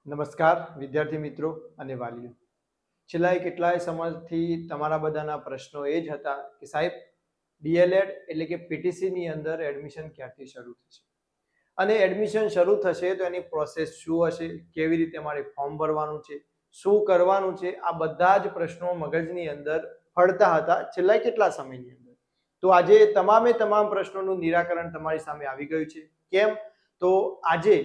નમસ્કાર વિદ્યાર્થી મિત્રો અને વાલીઓ. છેલ્લા કેટલાય સમયથી તમારા બધાના પ્રશ્નો એ જ હતા કે સાહેબ ડીએલએડ એટલે કે પીટીસી ની અંદર એડમિશન ક્યારથી શરૂ થશે અને એડમિશન શરૂ થશે તો એની પ્રોસેસ શું હશે, કેવી રીતે મારે ફોર્મ ભરવાનું છે, શું કરવાનું છે, આ બધા જ પ્રશ્નો મગજની અંદર ફરતા હતા છેલ્લા કેટલા સમયની અંદર. તો આજે તમામ પ્રશ્નોનું નિરાકરણ તમારી સામે આવી ગયું છે. કેમ? તો આજે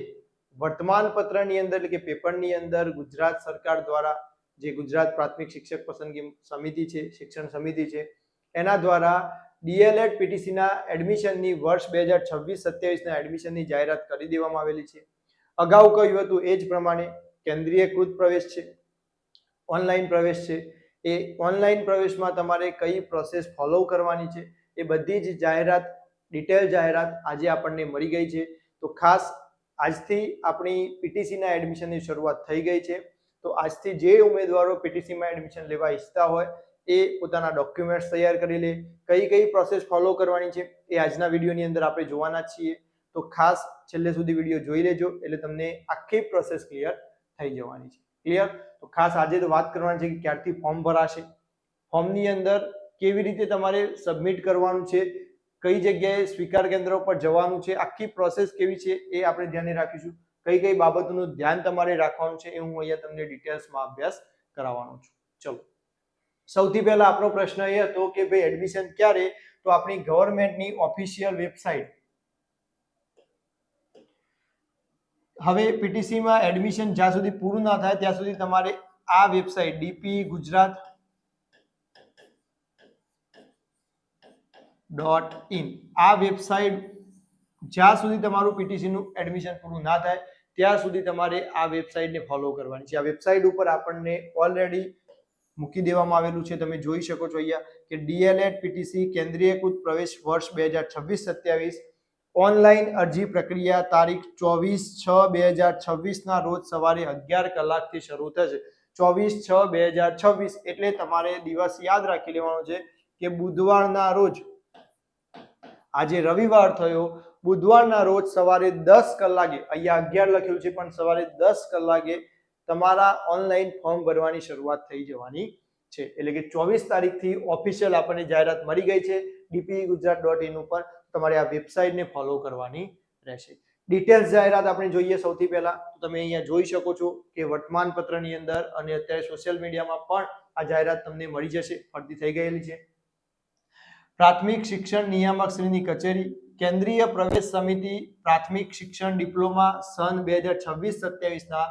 વર્તમાન પત્રની અંદર એટલે કે પેપરની અંદર ગુજરાત સરકાર દ્વારા જે ગુજરાત પ્રાથમિક શિક્ષક પસંદગી સમિતિ છે, શિક્ષણ સમિતિ છે, એના દ્વારા ડીએલએડ પીટીસી ના એડમિશનની વર્ષ 2026-27 ના એડમિશનની જાહેરાત કરી દેવામાં આવેલી છે. અગાઉ કહ્યું હતું એ જ પ્રમાણે કેન્દ્રીયકૃત પ્રવેશ છે, ઓનલાઈન પ્રવેશ છે. એ ઓનલાઈન પ્રવેશમાં તમારે કઈ પ્રોસેસ ફોલો કરવાની છે એ બધી જ જાહેરાત, ડિટેલ જાહેરાત આજે આપણને મળી ગઈ છે. તો ખાસ આજથી આપણી પીટીસીના એડમિશનની શરૂઆત થઈ ગઈ છે. તો આજથી જે ઉમેદવારો પીટીસીમાં એડમિશન લેવા ઈચ્છતા હોય એ પોતાના ડોક્યુમેન્ટ્સ તૈયાર કરી લે. કઈ પ્રોસેસ ફોલો કરવાની છે એ આજના વિડીયોની અંદર આપણે જોવાના છીએ. તો ખાસ છેલ્લે સુધી વિડીયો જોઈ લેજો એટલે તમને આખી પ્રોસેસ ક્લિયર થઈ જવાની છે. ક્લિયર? તો ખાસ આજે તો વાત કરવાની છે કે ક્યારથી ફોર્મ ભરાશે, ફોર્મની અંદર કેવી રીતે તમારે સબમિટ કરવાનું છે, કઈ જગ્યાએ સ્વીકાર કેન્દ્ર પર જવાનું છે, આખી પ્રોસેસ કેવી છે એ આપણે ધ્યાને રાખીશું. કઈ બાબતોનું ધ્યાન તમારે રાખવાનું છે એ હું અહીંયા તમને ડિટેલ્સમાં અભ્યાસ કરાવવાનો છું. ચલો, સૌથી પહેલા આપણો પ્રશ્ન એ હતો કે ભાઈ એડમિશન ક્યારે? તો આપણી ગવર્મેન્ટની ઓફિશિયલ વેબસાઇટ, હવે પીટીસીમાં એડમિશન જ્યાં સુધી પૂરું ના થાય ત્યાં સુધી તમારે આ વેબસાઇટ dpgujarat.in આ વેબસાઇટ જ્યાં સુધી તમારું પીટીસી નું એડમિશન પૂરું ના થાય ત્યાં સુધી તમારે આ વેબસાઇટને ફોલો કરવાની છે. આ વેબસાઇટ ઉપર આપણને ઓલરેડી મૂકી દેવામાં આવેલું છે. તમે જોઈ શકો છો અહીંયા કે ડીએલએડ પીટીસી કેન્દ્રીયકૃત પ્રવેશ વર્ષ 2026-27 ઓનલાઈન અરજી પ્રક્રિયા તારીખ 24/6/2026 ના રોજ સવારે 11 કલાકથી શરૂ થશે. 24/6/2026 એટલે તમારે દિવસ યાદ રાખી લેવાનો છે કે બુધવારના રોજ, આજે રવિવાર થયો, બુધવારના રોજ સવારે 10 કલાકે, અહીંયા 11 લખ્યું છે પણ સવારે 10 કલાકે તમારા ઓનલાઈન ફોર્મ ભરવાની શરૂઆત થઈ જવાની છે. એટલે કે 24 તારીખથી ઓફિશિયલ આપણને જાહેરાત મળી ગઈ છે dpgujarat.in ઉપર. તમારે આ વેબસાઇટને ફોલો કરવાની રહેશે. ડિટેલ્સ જાહેરાત આપણે જોઈએ. સૌથી પહેલા તમે અહીંયા જોઈ શકો છો કે વર્તમાન પત્રની અંદર અને અત્યારે સોશિયલ મીડિયામાં પણ આ જાહેરાત તમને મળી જશે, ફરતી થઈ ગયેલી છે. પ્રાથમિક શિક્ષણ નિયામક શ્રીની કચેરી, કેન્દ્રીય પ્રવેશ સમિતિ, પ્રાથમિક શિક્ષણ ડિપ્લોમા સન 2026-27 ના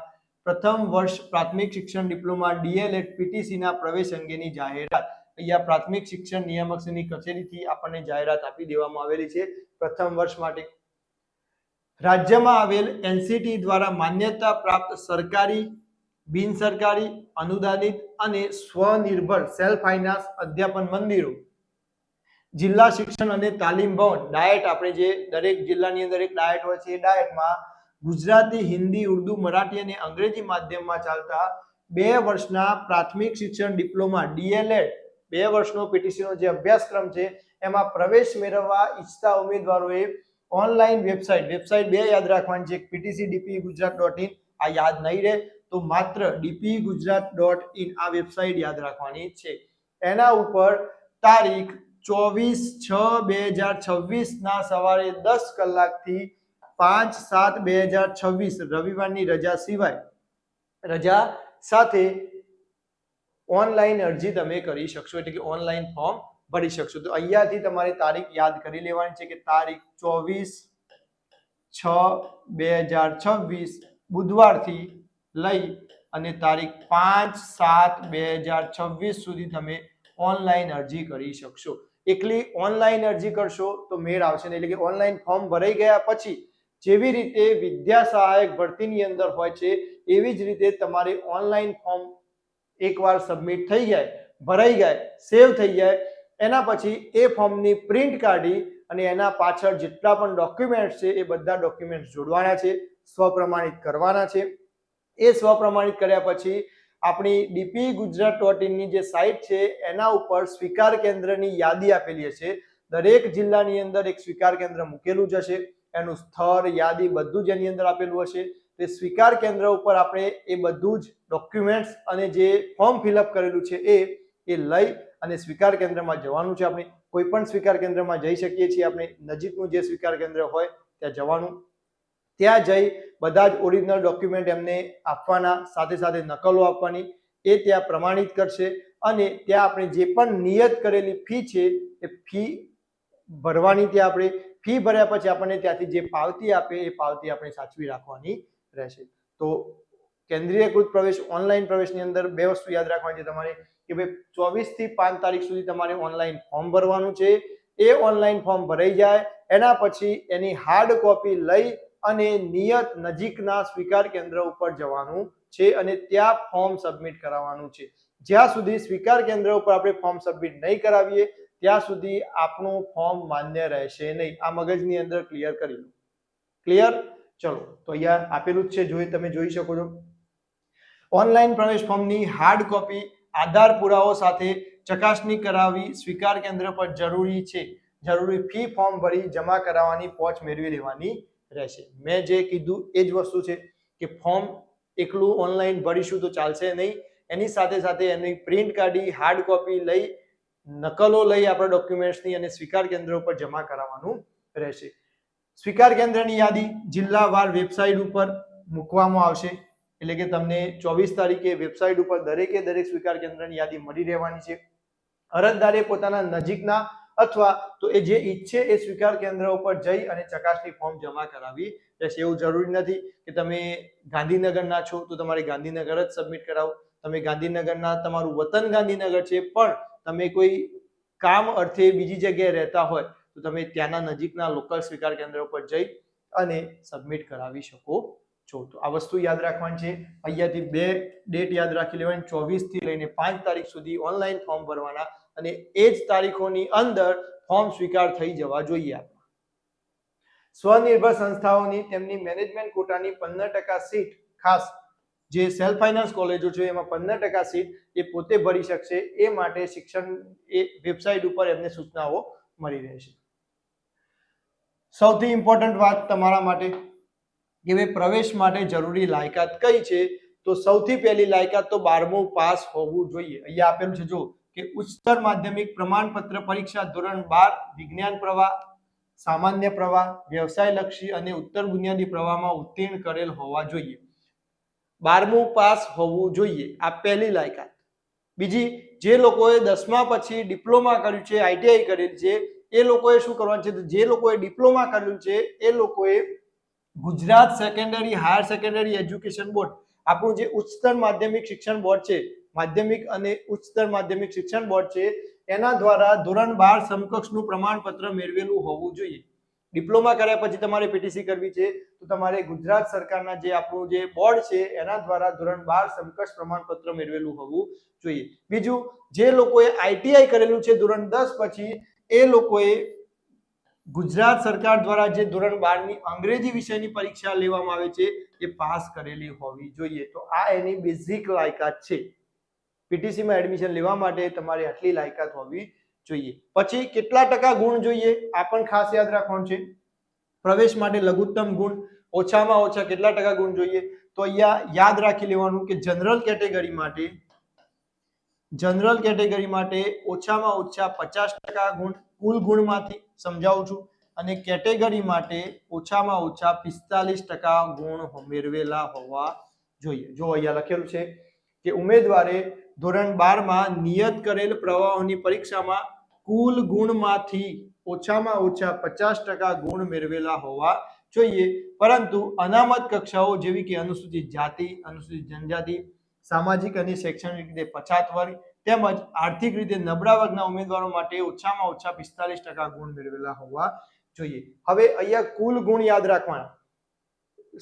પ્રથમ વર્ષ પ્રાથમિક શિક્ષણ ડિપ્લોમા ડીએલએડ પીટીસી ના પ્રવેશ અંગેની જાહેરાત. અહીંયા પ્રાથમિક શિક્ષણ નિયામક શ્રીની કચેરીથી આપણને જાહેરાત આપી દેવામાં આવેલી છે પ્રથમ વર્ષ માટે. રાજ્યમાં આવેલ એનસીટી દ્વારા માન્યતા પ્રાપ્ત સરકારી, બિન સરકારી, અનુદાનિત અને સ્વનિર્ભર સેલ્ફ ફાઇનાન્સ અધ્યાપન મંદિરો, જિલ્લા શિક્ષણ અને તાલીમ ભવન, ડાયટ, આપણે જે દરેક જિલ્લાની અંદર એક ડાયટ હોય છે, એ ડાયટમાં ગુજરાતી, હિન્દી, ઉર્દુ, મરાઠી અને અંગ્રેજી માધ્યમમાં ચાલતા 2 વર્ષના પ્રાથમિક શિક્ષણ ડિપ્લોમા ડીએલએડ 2 વર્ષનો પીટીસીનો જે અભ્યાસક્રમ છે એમાં પ્રવેશ મેળવવા ઈચ્છતા ઉમેદવારોએ ઓનલાઈન વેબસાઇટ 2 યાદ રાખવાની છે, પીટીસી dpgujarat.in, આ યાદ નહીં રહે તો માત્ર dpgujarat.in આ વેબસાઇટ યાદ રાખવાની છે. એના ઉપર તારીખ 24/6/2026 ના સવારે 10 કલાકથી 5/7/2026 રવિવારની રજા સિવાય, રજા સાથે ઓનલાઈન અરજી તમે કરી શકશો, એટલે કે ઓનલાઈન ફોર્મ ભરી શકશો. તો અહીંયાથી તમારે તારીખ યાદ કરી લેવાની છે કે તારીખ 24/6/2026 બુધવારથી લઈ અને તારીખ 5/7/2026 સુધી તમે ઓનલાઈન અરજી કરી શકશો. એકલી ઓનલાઈન અરજી કરશો તો મેળ આવશે નહીં. એટલે કે ઓનલાઈન ફોર્મ ભરાઈ ગયા પછી જેવી રીતે વિદ્યા સહાયક ભરતીની અંદર હોય છે એવી જ રીતે તમારે ઓનલાઈન ફોર્મ એકવાર સબમિટ થઈ જાય, ભરાઈ જાય, સેવ થઈ જાય, એના પછી એ ફોર્મની પ્રિન્ટ કાઢી અને એના પાછળ જેટલા પણ ડોક્યુમેન્ટ્સ છે એ બધા ડોક્યુમેન્ટ્સ જોડવાના છે, સ્વપ્રમાણિત કરવાના છે. એ સ્વપ્રમાણિત કર્યા પછી આપણી dpgujarat.in ની જે સાઇટ છે એના ઉપર સ્વીકાર કેન્દ્રની યાદી આપેલી હશે. દરેક જિલ્લાની અંદર એક સ્વીકાર કેન્દ્ર મૂકેલું જ હશે, એનું સ્થળ, યાદી બધું જ એની અંદર આપેલું હશે. તો એ સ્વીકાર કેન્દ્ર ઉપર આપણે એ બધું જ ડોક્યુમેન્ટ્સ અને જે ફોર્મ ફિલઅપ કરેલું છે એ લઈ અને સ્વીકાર કેન્દ્રમાં જવાનું છે. આપણે કોઈ પણ સ્વીકાર કેન્દ્રમાં જઈ શકીએ છીએ. આપણે નજીકનું જે સ્વીકાર કેન્દ્ર હોય ત્યાં જવાનું. ત્યાં જઈ બધા જ ઓરિજિનલ ડોક્યુમેન્ટ એમને આપવાના, સાથે સાથે નકલો આપવાની. એ ત્યાં પ્રમાણિત કરશે અને ત્યાં આપણે જે પણ નિયત કરેલી ફી છે એ ફી ભરવાની. ત્યાં આપણે ફી ભર્યા પછી આપણને ત્યાંથી જે પાવતી આપે એ પાવતી આપણે સાચવી રાખવાની રહેશે. તો કેન્દ્રીયકૃત પ્રવેશ ઓનલાઈન પ્રવેશની અંદર બે વસ્તુ યાદ રાખવાની છે તમારે કે ભાઈ 24 થી 5 તારીખ સુધી તમારે ઓનલાઈન ફોર્મ ભરવાનું છે. એ ઓનલાઈન ફોર્મ ભરાઈ જાય એના પછી એની હાર્ડ કોપી લઈ અને નિયત નજીકના સ્વીકાર કેન્દ્ર ઉપર જવાનું છે અને ત્યાં ફોર્મ સબમિટ કરાવવાનું છે. જ્યાં સુધી સ્વીકાર કેન્દ્ર ઉપર આપણે ફોર્મ સબમિટ નહીં કરાવીએ ત્યાં સુધી આપણું ફોર્મ માન્ય રહેશે નહીં. આ મગજની અંદર ક્લિયર કરી લો. ક્લિયર? ચલો, તો અહીંયા આપેલું જ છે, તમે જોઈ શકો છો. ઓનલાઈન પ્રવેશ ફોર્મની હાર્ડ કોપી આધાર પુરાવો સાથે ચકાસણી કરાવી સ્વીકાર કેન્દ્ર પર જરૂરી છે. જરૂરી ફી ફોર્મ ભરી જમા કરાવવાની, પહોંચ મેળવી લેવાની રહેશે. મેં જે કીધું એ જ વસ્તુ છે કે ફોર્મ એકલું ઓનલાઈન ભરીશું તો ચાલશે નહીં. એની સાથે સાથે એની પ્રિન્ટ કાઢી હાર્ડ કોપી લઈ, નકલો લઈ આપણા ડોક્યુમેન્ટ્સની અને સ્વીકાર કેન્દ્ર ઉપર જમા કરાવવાનું રહેશે. સ્વીકાર કેન્દ્રની યાદી જિલ્લાવાર વેબસાઇટ ઉપર મૂકવામાં આવશે. એટલે કે તમને 24 તારીખે વેબસાઇટ ઉપર દરેકે દરેક સ્વીકાર કેન્દ્રની યાદી મળી રહેવાની છે. અરજદારે પોતાના નજીકના અથવા તો એ જે ઈચ્છે એ સ્વીકાર કેન્દ્ર ઉપર જઈ અને ચકાસણી ફોર્મ જમા કરાવી રહેશે. એવું જરૂરી નથી કે તમે ગાંધીનગરના છો તો તમારે ગાંધીનગર જ સબમિટ કરાવો. તમે ગાંધીનગરના, તમારું વતન ગાંધીનગર છે પણ તમે કોઈ કામ અર્થે બીજી જગ્યાએ રહેતા હોય તો તમે ત્યાંના નજીકના લોકલ સ્વીકાર કેન્દ્ર ઉપર જઈ અને સબમિટ કરાવી શકો છો. તો આ વસ્તુ યાદ રાખવાની છે. અહીંયાથી બે ડેટ યાદ રાખી લેવાની, 24 થી લઈને 5 તારીખ સુધી ઓનલાઈન ફોર્મ ભરવાના અને એ જ તારીખોની અંદર ફોર્મ સ્વીકાર થઈ જવા જોઈએ. સ્વનિર્ભર સંસ્થાઓની તેમની મેનેજમેન્ટ કોટાની 15% સીટ, ખાસ જે સેલ્ફ ફાઇનાન્સ કોલેજો છે એમાં 15% સીટ એ પોતે ભરી શકશે. એ માટે શિક્ષણ એ વેબસાઇટ ઉપર એમને સૂચનાઓ મળી રહેશે. સૌથી ઇમ્પોર્ટન્ટ વાત તમારા માટે કે ભાઈ પ્રવેશ માટે જરૂરી લાયકાત કઈ છે? તો સૌથી પહેલી લાયકાત તો 12મું પાસ હોવું જોઈએ. અહીંયા આપેલું છે જો કે ઉચ્ચતર માધ્યમિક પ્રમાણપત્ર પરીક્ષા ધોરણ 12 વિજ્ઞાન પ્રવાહ, સામાન્ય પ્રવાહ, વ્યવસાયલક્ષી અને ઉત્તર બુનિયાદી પ્રવાહમાં ઉત્તીર્ણ કરેલ હોવા જોઈએ. 12મું પાસ હોવું જોઈએ. આ પહેલી લાયકાત. બીજી, જે લોકોએ 10મા પછી ડિપ્લોમા કર્યું છે, આઈટીઆઈ કરેલ છે, એ લોકોએ શું કરવાનું છે? તો જે લોકોએ ડિપ્લોમા કર્યું છે એ લોકોએ Gujarat secondary higher secondary education board, આપણું જે ઉચ્ચતર માધ્યમિક શિક્ષણ બોર્ડ છે, માધ્યમિક અને ઉચ્ચતર માધ્યમિક શિક્ષણ બોર્ડ છે, એના દ્વારા ધોરણ 12 સમકક્ષનું પ્રમાણપત્ર મેળવેલું હોવું જોઈએ. ડિપ્લોમા કર્યા પછી તમારે પીટીસી કરવી છે તો તમારે ગુજરાત સરકારના જે આપણું જે બોર્ડ છે એના દ્વારા ધોરણ 12 સમકક્ષ પ્રમાણપત્ર મેળવેલું હોવું જોઈએ. બીજું, જે લોકોએ આઈટીઆઈ કરેલું છે ધોરણ 10 પછી, એ લોકોએ ગુજરાત સરકાર દ્વારા જે ધોરણ 12ની અંગ્રેજી વિષયની પરીક્ષા લેવામાં આવે છે એ પાસ કરેલી હોવી જોઈએ. તો આ એની બેઝિક લાયકાત છે. પીટીસીમાં એડમિશન લેવા માટે તમારે આટલી લાયકાત હોવી જોઈએ. પછી કેટલા ટકા ગુણ જોઈએ આ પણ ખાસ યાદ રાખવાનું છે. પ્રવેશ માટે લઘુત્તમ ગુણ ઓછામાં ઓછા કેટલા ટકા ગુણ જોઈએ? તો અહીંયા યાદ રાખી લેવાનું કે જનરલ કેટેગરી માટે ઓછામાં ઓછા 50% ગુણ કુલ ગુણમાંથી, સમજાવું છું, અને કેટેગરી માટે ઓછામાં ઓછા 45% ગુણ મેળવેલા હોવા જોઈએ. જો અહીંયા લખેલું છે કે ઉમેદવારે ધોરણ 12માં નિયત કરેલ પ્રવાહોની પરીક્ષામાં કુલ ગુણમાંથી ઓછામાં ઓછા 50% ગુણ મેળવેલા હોવા જોઈએ. પરંતુ અનામત કક્ષાઓ જેવી કે અનુસૂચિત જાતિ, અનુસૂચિત જનજાતિ, સામાજિક અને શૈક્ષણિક રીતે પછાત વર્ગ તેમજ આર્થિક રીતે નબળા વર્ગના ઉમેદવારો માટે ઓછામાં ઓછા 45% ગુણ મેળવેલા હોવા જોઈએ. હવે અહીંયા કુલ ગુણ યાદ રાખવાના.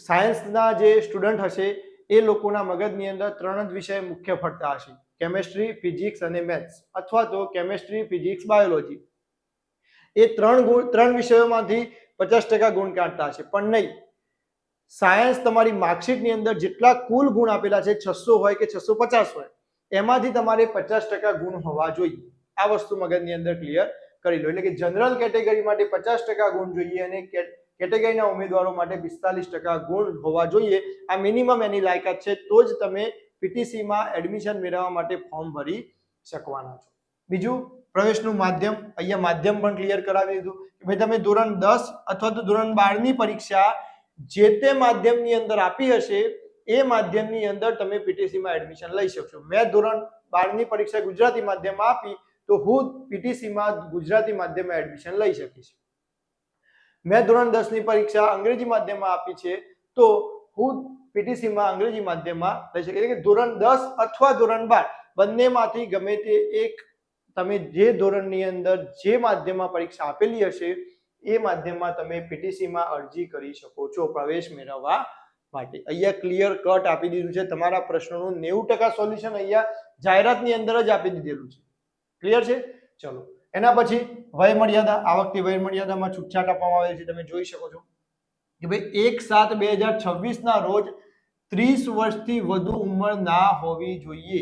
સાયન્સના જે સ્ટુડન્ટ હશે એ લોકોના મગજની અંદર 3 જ વિષય મુખ્ય ફરતા હશે: કેમેસ્ટ્રી, ફિઝિક્સ અને મેથ્સ, અથવા તો કેમેસ્ટ્રી, ફિઝિક્સ, બાયોલોજી. એ 3 વિષયોમાંથી 50% ગુણ કાઢતા હશે. પણ નહીં, સાયન્સ તમારી માર્કશીટની અંદર જેટલા કુલ ગુણ આપેલા છે, 600 હોય કે 650 હોય, એમાંથી તમારે 50% ગુણ હોવા જોઈએ. આ વસ્તુ મગજની અંદર ક્લિયર કરી લો. એટલે કે જનરલ કેટેગરી માટે 50% ગુણ જોઈએ અને કેટેગરીના ઉમેદવારો માટે 45% ગુણ હોવા જોઈએ. આ મિનિમમ એની લાયકાત છે, તો જ તમે પીટીસીમાં એડમિશન મેળવવા માટે ફોર્મ ભરી શકવાના છો. બીજું, પ્રવેશનું માધ્યમ. અહીંયા માધ્યમ પણ ક્લિયર કરાવી દીધું કે ભાઈ તમે ધોરણ 10 અથવા તો ધોરણ 12 ની પરીક્ષા જે તે માધ્યમની અંદર આપી હશે એ માધ્યમની અંદર તમે પીટીસીમાં એડમિશન લઈ શકશો. મેં ધોરણ 12 ની પરીક્ષા ગુજરાતી માધ્યમમાં આપી તો હું પીટીસીમાં ગુજરાતી માધ્યમમાં એડમિશન લઈ શકીશ. મેં ધોરણ 10 ની પરીક્ષા અંગ્રેજી માધ્યમમાં આપી છે તો હું પીટીસીમાં અંગ્રેજી માધ્યમમાં લઈ શકીશ. એટલે કે ધોરણ 10 અથવા ધોરણ 12 બંનેમાંથી ગમે તે એક તમે જે ધોરણની અંદર જે માધ્યમમાં પરીક્ષા આપેલી હશે એ માધ્યમમાં તમે પીટીસીમાં અરજી કરી શકો છો પ્રવેશ મેળવવા માટે. અહીંયા ક્લિયર કટ આપી દીધું છે. તમારા પ્રશ્નોનું 90% સોલ્યુશન અહીંયા જાહેરાતની અંદર જ આપી દીધેલું છે. ક્લિયર છે? ચલો, એના પછી વય મર્યાદા. આ વખતે વય મર્યાદામાં છૂટછાટ આપવામાં આવેલી છે, તમે જોઈ શકો છો કે ભાઈ 1/7/2026 ના રોજ 30 વર્ષથી વધુ ઉંમર ના હોવી જોઈએ.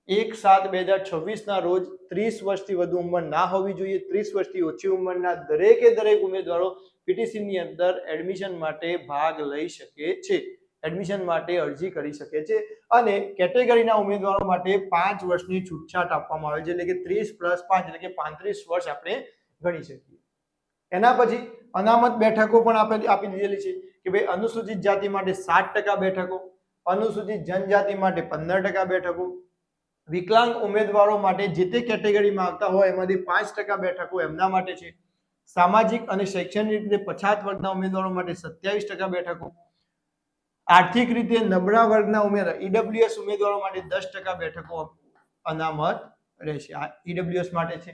1/7/2026 ના રોજ 30 વર્ષથી વધુ ઉંમર ના હોવી જોઈએ. 30 વર્ષથી ઓછી ઉંમરના દરેકે દરેક ઉમેદવારો પીટીસીની અંદર એડમિશન માટે ભાગ લઈ શકે છે, એડમિશન માટે અરજી કરી શકે છે. અને કેટેગરીના ઉમેદવારો માટે 5 વર્ષની છૂટછાટ આપવામાં આવે છે, એટલે કે 30 + 5 એટલે કે 35 વર્ષ આપણે ગણી શકીએ. એના પછી અનામત બેઠકો પણ આપી દીધેલી છે કે ભાઈ અનુસૂચિત જાતિ માટે 60% બેઠકો, અનુસૂચિત જનજાતિ માટે 15% બેઠકો, વિકલાંગ ઉમેદવારો માટે જે તે કેટેગરીમાં આવતા હોય એમાંથી 5% બેઠકો એમના માટે છે. સામાજિક અને શૈક્ષણિક રીતે પછાત વર્ગના ઉમેદવારો માટે 27% બેઠકો, આર્થિક રીતે નબળા વર્ગના ઉમેદવાર ઈડબ્લ્યુએસ ઉમેદવારો માટે 10% બેઠકો અનામત રહેશે. આ ઈડબ્લ્યુએસ માટે છે.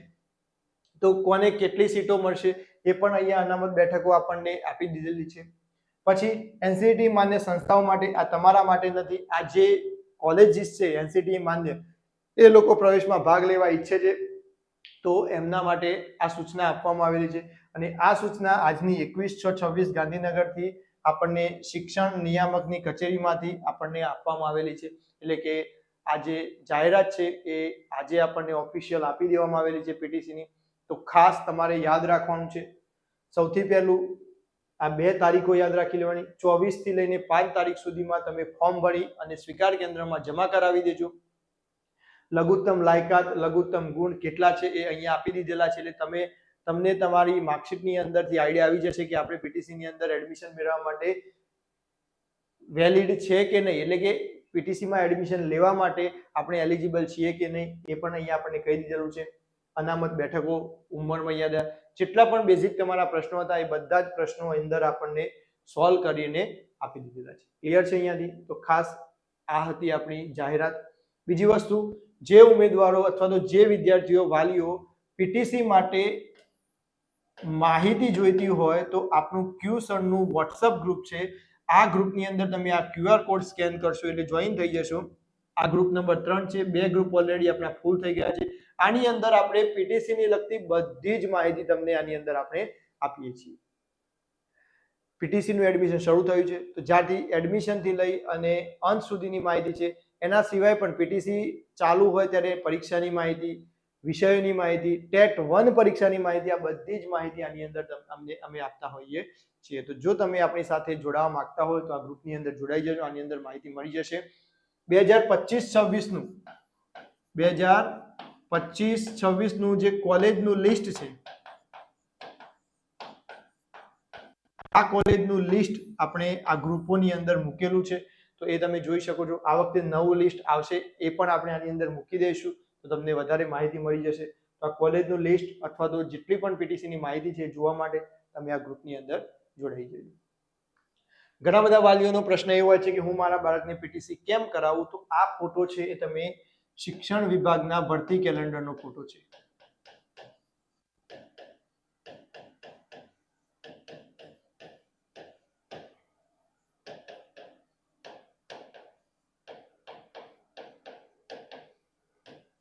તો કોને કેટલી સીટો મળશે એ પણ અહીંયા અનામત બેઠકો આપણને આપી દીધેલી છે. પછી એનસીટી માન્ય સંસ્થાઓ માટે, આ તમારા માટે નથી, આ જે કોલેજીસ છે એનસીટી માન્ય એ લોકો પ્રવેશમાં ભાગ લેવા ઈચ્છે છે તો એમના માટે આ સૂચના આપવામાં આવેલી છે. અને આ સૂચના આજની 21/6/26 ગાંધીનગરથી આપણને શિક્ષણ નિયામકની કચેરીમાંથી આપણને આપવામાં આવેલી છે. એટલે કે આ જે જાહેરાત છે એ આજે આપણને ઓફિશિયલ આપી દેવામાં આવેલી છે પીટીસીની. તો ખાસ તમારે યાદ રાખવાનું છે. સૌથી પહેલું આ 2 તારીખો યાદ રાખી લેવાની. 24 થી લઈને 5 તારીખ સુધીમાં તમે ફોર્મ ભરી અને સ્વીકાર કેન્દ્રમાં જમા કરાવી દેજો. લઘુત્તમ લાયકાત, લઘુત્તમ ગુણ કેટલા છે એ અહીંયા આપી દીધેલા છે. એટલે તમને તમારી માર્કશીટની અંદરથી આઈડિયા આવી જશે કે આપણે પીટીસીની અંદર એડમિશન મેળવવા માટે વેલિડ છે કે નહીં, એટલે કે પીટીસીમાં એડમિશન લેવા માટે આપણે એલિજિબલ છીએ કે નહીં એ પણ અહીંયા આપણને કહી દીધેલું છે. અનામત બેઠકો, ઉંમર મર્યાદા, જેટલા પણ બેઝિક તમારા પ્રશ્નો હતા એ બધા જ પ્રશ્નો અંદર આપણને સોલ્વ કરીને આપી દીધેલા છે. ક્લિયર છે અહીંયાથી? તો ખાસ આ હતી આપણી જાહેરાત. બીજી વસ્તુ, જે ઉમેદવારો અથવા તો જે વિદ્યાર્થીઓ વાલીઓ પીટીસી માટે માહિતી જોઈતી હોય તો આપણું ક્યુસરનું વોટ્સઅપ ગ્રુપ છે. આ ગ્રુપની અંદર તમે આ QR કોડ સ્કેન કરશો એટલે જોઈન થઈ જશો. આ ગ્રુપ નંબર 3 છે. 2 ગ્રુપ ઓલરેડી આપણા ફૂલ થઈ ગયા છે. આની અંદર આપણે પીટીસી ની લગતી બધી જ માહિતી તમને આની અંદર આપણે આપીએ છીએ. પીટીસી નું એડમિશન શરૂ થયું છે તો જ્યાંથી એડમિશન થી લઈ અને અંત સુધીની માહિતી છે. એના સિવાય પણ પીટીસી ચાલુ હોય ત્યારે પરીક્ષાની માહિતી, વિષયોની માહિતી, ટેટ 1 પરીક્ષાની માહિતી, આ બધી જ માહિતી આની અંદર અમે આપતા હોઈએ છીએ. તો જો તમે આપણી સાથે જોડાવા માંગતા હોય તો આ ગ્રુપની અંદર જોડાઈ જજો. આની અંદર માહિતી મળી જશે. 2025-26 નું 2025-26 નું જે કોલેજનું લિસ્ટ છે, આ કોલેજનું લિસ્ટ આપણે આ ગ્રુપોની અંદર મૂકેલું છે તો એ તમે જોઈ શકો છો. આ વખતે નવું લિસ્ટ આવશે એ પણ આપણે આની અંદર મૂકી દઈશું તો તમને વધારે માહિતી મળી જશે. તો આ કોલેજનું લિસ્ટ અથવા તો જેટલી પણ પીટીસીની માહિતી છે જોવા માટે તમે આ ગ્રુપની અંદર જોડાઈ જજો. ઘણા બધા વાલીઓનો પ્રશ્ન એવો હોય છે કે હું મારા બાળકને પીટીસી કેમ કરાવું? તો આ ફોટો છે એ તમે શિક્ષણ વિભાગના ભરતી કેલેન્ડરનો ફોટો છે.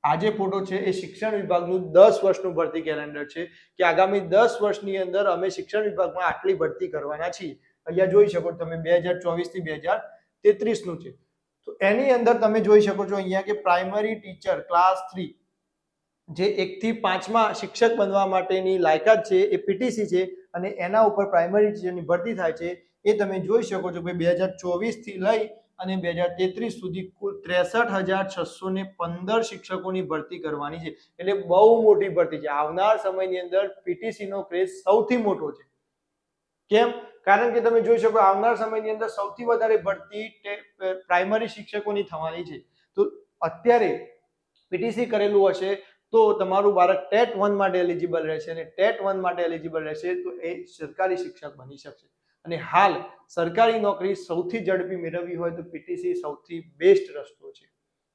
આ જે ફોટો છે એ શિક્ષણ વિભાગનું 10 વર્ષનું ભરતી કેલેન્ડર છે કે આગામી 10 વર્ષની અંદર અમે શિક્ષણ વિભાગમાં આટલી ભરતી કરવાના છીએ. અહીંયા જોઈ શકો તમે 2024 થી 2033 નું છે. તો એની અંદર તમે જોઈ શકો છો અહીંયા કે પ્રાઇમરી ટીચર ક્લાસ 3 જે 1 થી 5માં શિક્ષક બનવા માટેની લાયકાત છે એ પીટીસી છે અને એના ઉપર પ્રાઇમરી ટીચરની ભરતી થાય છે એ તમે જોઈ શકો છો. ભાઈ 2024 થી લઈ અને 2033 સુધી કુલ 63,615 શિક્ષકોની ભરતી કરવાની છે. એટલે બહુ મોટી ભરતી છે. આવનાર સમયની અંદર પીટીસી નો ક્રેઝ સૌથી મોટો છે. કેમ? કારણ કે તમે જોઈ શકો આવનાર સમયની અંદર સૌથી વધારે ભરતી પ્રાઇમરી શિક્ષકોની થવાની છે. તો અત્યારે પીટીસી કરેલું હશે તો તમારું બાળક ટેટ 1 માટે એલિજિબલ રહેશે અને ટેટ 1 માટે એલિજિબલ રહેશે તો એ સરકારી શિક્ષક બની શકશે. અને હાલ સરકારી નોકરી સૌથી ઝડપી મેળવવી હોય તો પીટીસી સૌથી બેસ્ટ રસ્તો છે.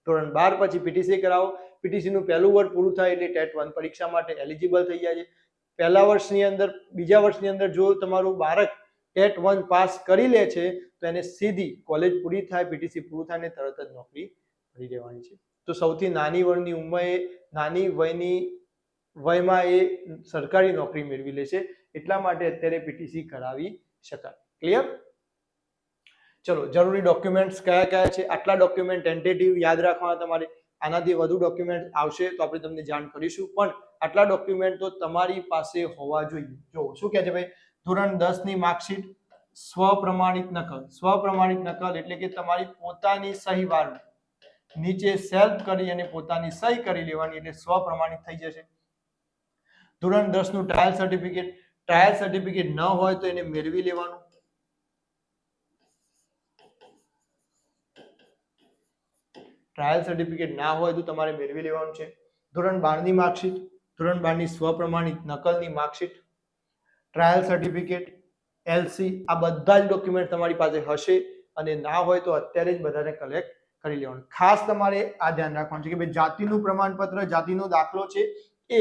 ધોરણ 12 પછી પીટીસી કરાવો. પીટીસી નું પહેલું વર્ષ પૂરું થાય એટલે ટેટ 1 પરીક્ષા માટે એલિજિબલ થઈ જાય છે. પહેલા વર્ષની અંદર બીજા વર્ષની અંદર જો તમારું બાળક ટેટ 1 પાસ કરી લે છે તો એને સીધી કોલેજ પૂરી થાય, પીટીસી પૂરું થાય ને તરત જ નોકરી મળી રહેવાની છે. તો સૌથી નાની વયની ઉંમરે નાની વયમાં એ સરકારી નોકરી મેળવી લે છે. એટલા માટે અત્યારે પીટીસી કરાવી શકાય. ક્લિયર? ચલો, જરૂરી ડોક્યુમેન્ટ્સ કયા કયા છે? આટલા ડોક્યુમેન્ટ ટેન્ટેટિવ યાદ રાખવાના તમારે. આનાથી વધુ ડોક્યુમેન્ટ આવશે તો આપણે તમને જાણ કરીશું, પણ આટલા ડોક્યુમેન્ટ તો તમારી પાસે હોવા જોઈએ. જો શું કહે છે ભાઈ, ધોરણ 10 ની માર્કશીટ, સ્વપ્રમાણિત નકલ. સ્વપ્રમાણિત નકલ એટલે કે તમારી પોતાની સહી વાળું, નીચે સેલ્ફ કરી અને પોતાની સહી કરી લેવાની એટલે સ્વપ્રમાણિત થઈ જશે. ધોરણ 10 નું ટ્રાયલ સર્ટિફિકેટ. ટ્રાયલ સર્ટિફિકેટ ન હોય તો એને મેળવી લેવાનું. ટ્રાયલ સર્ટિફિકેટ ના હોય તો તમારે મેળવી લેવાનું છે. ધોરણ 12 ની માર્કશીટ, ધોરણ 12 ની સ્વપ્રમાણિત નકલની માર્કશીટ, ટ્રાયલ સર્ટિફિકેટ, એલસી, આ બધા જ ડોક્યુમેન્ટ તમારી પાસે હશે અને ના હોય તો અત્યારે જ બધાને કલેક્ટ કરી લેવાનું. ખાસ તમારે આ ધ્યાન રાખવાનું છે કે ભાઈ જાતિનું પ્રમાણપત્ર, જાતિનો દાખલો છે એ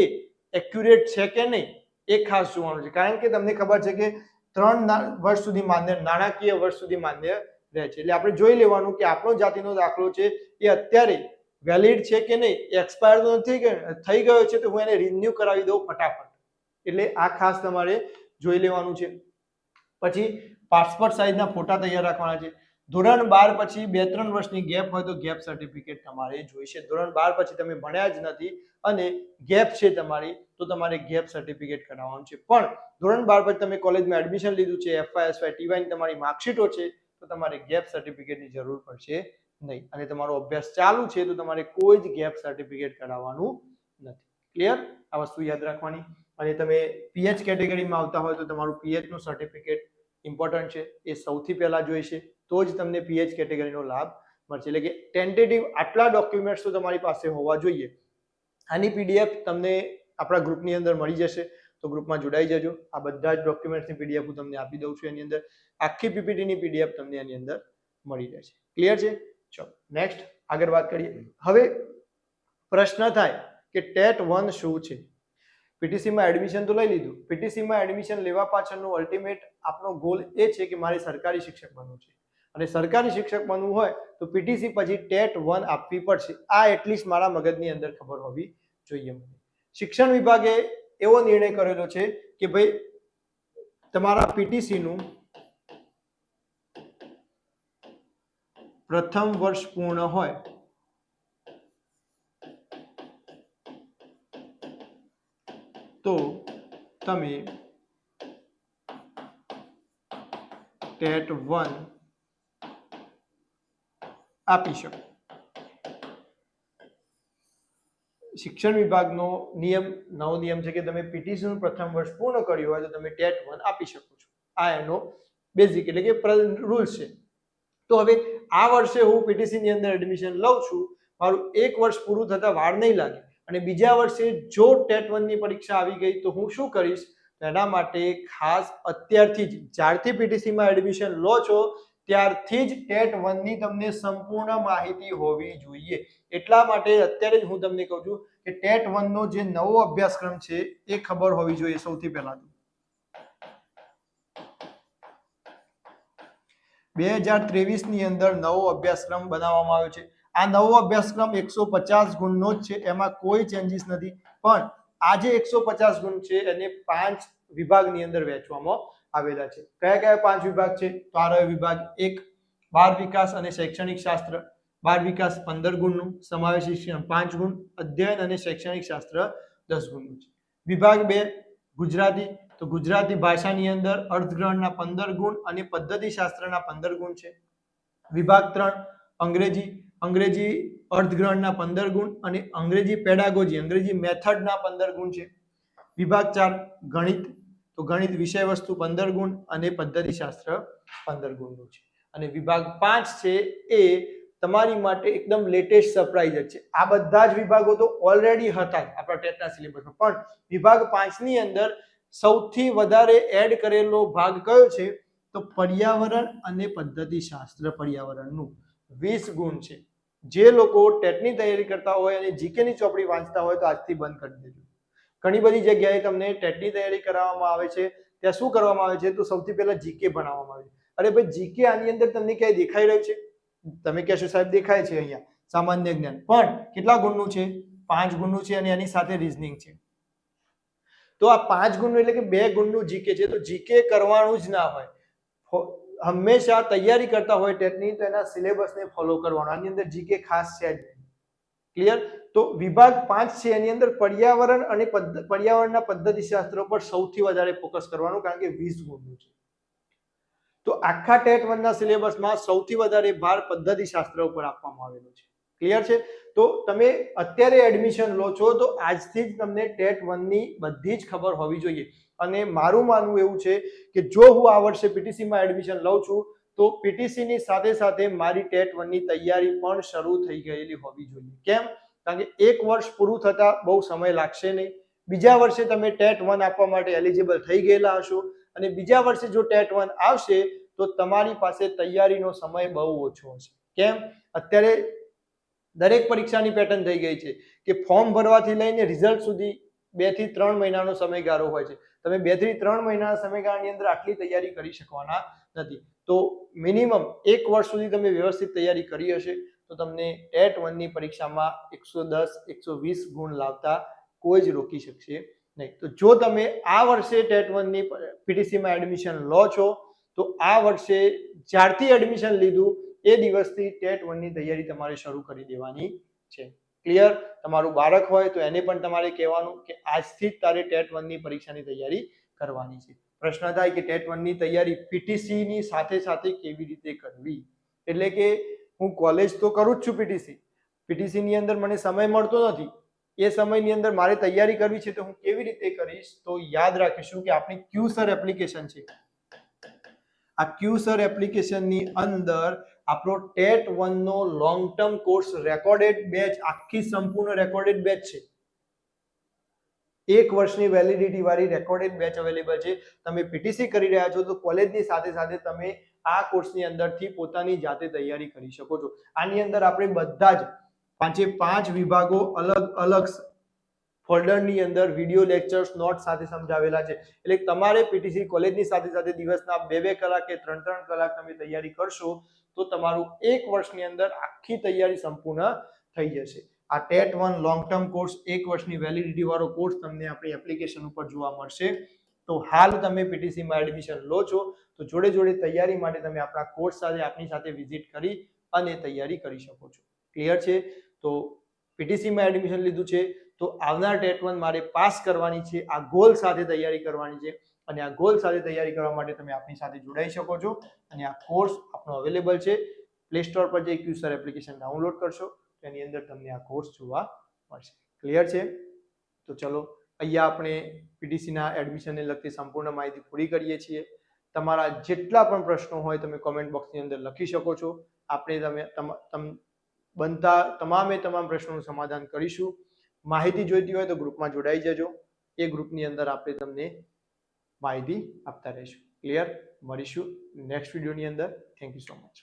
એક્યુરેટ છે કે નહીં એ ખાસ જોવાનું છે. કારણ કે તમને ખબર છે કે 3 વર્ષ સુધી માન્ય, નાણાકીય વર્ષ સુધી માન્ય રહે છે. એટલે આપણે જોઈ લેવાનું કે આપણો જાતિનો દાખલો છે એ અત્યારે વેલિડ છે કે નહીં, એક્સપાયર તો નથી થઈ ગયો છે તો હું એને રિન્યુ કરાવી દઉં ફટાફટ. એટલે આ ખાસ તમારે જોઈ લેવાનું છે. પછી પાસપોર્ટ સાઇઝના ફોટા તૈયાર રાખવાના છે. ધોરણ 12 પછી 2-3 વર્ષની ગેપ હોય તો ગેપ સર્ટિફિકેટ તમારે જોઈશે. ધોરણ 12 પછી તમે ભણ્યા જ નથી અને ગેપ છે તમારી તો તમારે ગેપ સર્ટિફિકેટ કઢાવવાનું છે. પણ ધોરણ 12 પછી તમે કોલેજમાં એડમિશન લીધું છે, એફવાય, એસવાય, ટીવાયની તમારી માર્કશીટો છે તો તમારે ગેપ સર્ટિફિકેટની જરૂર પડશે નહીં. અને તમારો અભ્યાસ ચાલુ છે તો તમારે કોઈ જ ગેપ સર્ટિફિકેટ કઢાવવાનું નથી. ક્લિયર? આ વસ્તુ યાદ રાખવાની. અને તમે પીએચ કેટેગરીમાં આવતા હોય તો તમારું પીએચ નું સર્ટિફિકેટ ઇમ્પોર્ટન્ટ છે, એ સૌથી પહેલા જોઈશે તો જ તમને પીએચ કેટેગરીનો લાભ મળશે. એટલે કે ટેન્ટેટિવ આટલા ડોક્યુમેન્ટ્સ તો તમારી પાસે હોવા જોઈએ. આની પીડીએફ તમને આપણા ગ્રુપની અંદર મળી જશે તો ગ્રુપમાં જોડાઈ જજો. આ બધા જ ડોક્યુમેન્ટ્સની પીડીએફ હું તમને આપી દઉં છું. એની અંદર આખી પીપીટીની પીડીએફ તમને એની અંદર મળી જશે. ક્લિયર છે? ચલો નેક્સ્ટ આગળ વાત કરીએ. હવે પ્રશ્ન થાય કે ટેટ 1 શું છે? પીટીસીમાં એડમિશન તો લઈ લીધું. પીટીસીમાં એડમિશન લેવા પાછળનો અલ્ટિમેટ આપણો ગોલ એ છે કે મારે સરકારી શિક્ષક બનવું છે અને સરકારી શિક્ષક બનવું હોય તો પીટીસી પછી ટેટ 1 આપવી પડશે. આ એટલીસ્ટ મારા મગજની અંદર ખબર હોવી જોઈએ. શિક્ષણ વિભાગે એવો નિર્ણય કરેલો છે કે ભાઈ તમારા પીટીસી નું પ્રથમ વર્ષ પૂર્ણ હોય તો તમે ટેટ 1 આપી શકો. શિક્ષણ વિભાગનો નવો નિયમ છે કે તમે પીટીસી નું પ્રથમ વર્ષ પૂર્ણ કર્યું હોય તો તમે ટેટ 1 આપી શકો છો. આ એનો બેઝિક એટલે કે રૂલ્સ છે. તો હવે આ વર્ષે હું પીટીસી ની અંદર એડમિશન લઉં છું, મારું 1 વર્ષ પૂરું થતા વાર નહીં લાગે અને બીજા વર્ષે જો ટેટ 1 ની પરીક્ષા આવી ગઈ તો હું શું કરીશ? એના માટે ખાસ અત્યારથી જ જ્યારથી પીટીસીમાં એડમિશન લો છો ત્યારથી જ ટેટ 1 ની તમને સંપૂર્ણ માહિતી હોવી જોઈએ. એટલા માટે અત્યારે જ હું તમને કહું છું કે ટેટ 1 નો જે નવો અભ્યાસક્રમ છે એ ખબર હોવી જોઈએ. સૌથી પહેલા 2023 ની અંદર નવો અભ્યાસક્રમ બનાવવામાં આવ્યો છે. આ નવો અભ્યાસક્રમ 150 ગુણનો જ છે, એમાં કોઈ ચેન્જીસ નથી. પણ આ જે 150 ગુણ છે એને 5 વિભાગની અંદર વહેંચવામાં આવેલા છે. કયા કયા 5 વિભાગ છે? તો આરોગ્ય વિભાગ 1, બાળ વિકાસ અને શૈક્ષણિક શાસ્ત્ર, બાળ વિકાસ 15 ગુણનું, સમાવેશી શિક્ષણ 5 ગુણ, અધ્યયન અને શૈક્ષણિક શાસ્ત્ર 10 ગુણનું છે. વિભાગ 2 ગુજરાતી, તો ગુજરાતી ભાષાની અંદર અર્થગ્રહણના 15 ગુણ અને પદ્ધતિશાસ્ત્રના 15 ગુણ છે. વિભાગ 3 અંગ્રેજી, અંગ્રેજી અર્થગ્રહણના 15 ગુણ અને અંગ્રેજી પેડાગોજી, અંગ્રેજી મેથડના 15 ગુણ છે. વિભાગ 4 ગણિત, તો ગણિત વિષય વસ્તુ 15 ગુણ અને પદ્ધતિશાસ્ત્ર 15 ગુણનું છે. અને વિભાગ 5 છે એ તમારી માટે એકદમ લેટેસ્ટ સરપ્રાઈઝ છે. આ બધા જ વિભાગો તો ઓલરેડી હતા જ આપણા ટેટના સિલેબસમાં, પણ વિભાગ 5 ની અંદર સૌથી વધારે એડ કરેલો ભાગ કયો છે? તો પર્યાવરણ અને પદ્ધતિશાસ્ત્ર પર્યાવરણનું 20 ગુણ છે. જે લોકો ટેટની તૈયારી કરતા હોય અને જીકે ની ચોપડી વાંચતા હોય તો આજથી બંધ કરી દેજો. ઘણી બધી જગ્યાએ તમને ટેટની તૈયારી કરાવવામાં આવે છે, ત્યાં શું કરવામાં આવે છે? તો સૌથી પહેલા જીકે ભણાવવામાં આવે છે. અરે ભાઈ, જીકે આની અંદર તમને ક્યાંય દેખાઈ રહ્યું છે? તમે કહેશો સાહેબ દેખાય છે અહીંયા સામાન્ય જ્ઞાન, પણ કેટલા ગુણનું છે? 5 ગુણનું છે અને એની સાથે રીઝનિંગ છે. તો આ 5 ગુણનું એટલે કે 2 ગુણનું જીકે છે. તો જીકે કરવાનું જ ના હોય. હંમેશા તૈયારી કરતા હોય ટેટની તો એના સિલેબસને ફોલો કરવાનો. આની અંદર જીકે ખાસ છે જ નહીં. ક્લિયર? તો વિભાગ 5 છે એની અંદર પર્યાવરણ અને પર્યાવરણના પદ્ધતિશાસ્ત્રો પર સૌથી વધારે ફોકસ કરવાનું, કારણ કે 20 ગુણનું છે. તો આખા ટેટ 1 ના સિલેબસમાં સૌથી વધારે ભાર પદ્ધતિશાસ્ત્ર ઉપર આપવામાં આવેલો છે. ક્લિયર છે? તો તમે અત્યારે એડમિશન લો છો તો આજથી જ તમને ટેટ 1 ની બધી જ ખબર હોવી જોઈએ. અને મારું માનવું એવું છે કે જો હું આ વર્ષે પીટીસીમાં એડમિશન લઉં છું તો પીટીસીની સાથે સાથે મારી ટેટ 1 ની તૈયારી પણ શરૂ થઈ ગયેલી હોવી જોઈએ. કેમ? કારણ કે એક વર્ષ પૂરું થતા બહુ સમય લાગશે નહીં. બીજા વર્ષે તમે ટેટ 1 આપવા માટે એલિજિબલ થઈ ગયેલા હશો અને બીજા વર્ષે જો ટેટ 1 આવશે તો તમારી પાસે તૈયારીનો સમય બહુ ઓછો હશે. કેમ? અત્યારે દરેક પરીક્ષાની પેટર્ન થઈ ગઈ છે કે ફોર્મ ભરવાથી લઈને રિઝલ્ટ સુધી 2 થી 3 મહિનાનો સમયગાળો હોય છે. તમે 2 થી 3 મહિનાના સમયગાળાની અંદર આટલી તૈયારી કરી શકવાના નથી. તો મિનિમમ 1 વર્ષ સુધી તમે વ્યવસ્થિત તૈયારી કરી હશે તો તમને ટેટ 1 ની પરીક્ષામાં 110 120 ગુણ લાવતા કોઈ જ રોકી શકશે નહીં. તો જો તમે આ વર્ષે ટેટ 1 ની પીટીસીમાં એડમિશન લો છો તો આ વર્ષે જ્યારથી એડમિશન લીધું એ દિવસથી ટેટ 1 ની તૈયારી તમારે શરૂ કરી દેવાની છે. ક્લિયર? તમારું બાળક હોય તો એને પણ તમારે કહેવાનું કે આજથી જ તારે ટેટ 1 ની પરીક્ષાની તૈયારી કરવાની છે. પ્રશ્ન થાય કે ટેટ 1 ની તૈયારી પીટીસી ની સાથે સાથે કેવી રીતે કરવી? એટલે કે હું કોલેજ તો કરું જ છું પીટીસી ની અંદર મને સમય મળતો નથી. એ સમયની અંદર મારે તૈયારી કરવી છે તો હું કેવી રીતે કરીશ? તો યાદ રાખીશું કે આપણી ક્યુસર એપ્લિકેશન છે. આ ક્યુસર એપ્લિકેશનની અંદર આપણો ટેટ 1 નો long term course recorded batch, આખી સંપૂર્ણ રેકોર્ડેડ બેચ છે. 1 વર્ષની વેલિડિટી વાળી રેકોર્ડેડ બેચ અવેલેબલ છે. તમે પીટીસી કરી રહ્યા છો તો કોલેજની સાથે સાથે તમે આ કોર્સની અંદરથી પોતાની જાતે તૈયારી કરી શકો છો. આની અંદર આપણે બધા જ 5 વિભાગો અલગ અલગ ફોલ્ડરની અંદર વિડિયો લેક્ચર્સ નોટ સાથે સમજાવેલા છે. એટલે તમારે પીટીસી કોલેજની સાથે સાથે દિવસના 2 કલાક કે 3 કલાક તમે તૈયારી કરશો તો તમારું 1 વર્ષની અંદર આખી તૈયારી સંપૂર્ણ થઈ જશે. આ ટેટ 1 લોંગ ટર્મ કોર્સ 1 વર્ષની વેલિડિટી વાળો કોર્સ તમને આપણી એપ્લિકેશન ઉપર જોવા મળશે. તો હાલ તમે પીટીસીમાં એડમિશન લો છો તો જોડે જોડે તૈયારી માટે તમે આપણા કોર્સ સાથે આપણી સાથે વિઝિટ કરી અને તૈયારી કરી શકો છો. ક્લિયર છે? તો પીટીસીમાં એડમિશન લીધું છે તો આવનાર ટેટ 1 મારે પાસ કરવાની છે. આ ગોલ સાથે તૈયારી કરવાની છે અને આ ગોલ સાથે તૈયારી કરવા માટે તમે આપણી સાથે જોડાઈ શકો છો. અને આ કોર્સ આપણો અવેલેબલ છે. પ્લે સ્ટોર પર જઈ ક્યુસર એપ્લિકેશન ડાઉનલોડ કરશો તો એની અંદર તમને આ કોર્સ જોવા મળશે. ક્લિયર છે? તો ચલો, અહીંયા આપણે પીટીસીના એડમિશનને લગતી સંપૂર્ણ માહિતી પૂરી કરીએ છીએ. તમારા જેટલા પણ પ્રશ્નો હોય તમે કોમેન્ટ બોક્સની અંદર લખી શકો છો. આપણે બનતા તમામ પ્રશ્નોનું સમાધાન કરીશું. માહિતી જોઈતી હોય તો ગ્રુપમાં જોડાઈ જજો. એ ગ્રુપની અંદર આપણે તમને માહિતી આપતા રહીશું. ક્લિયર? મળીશું નેક્સ્ટ વિડીયોની અંદર. Thank you so much.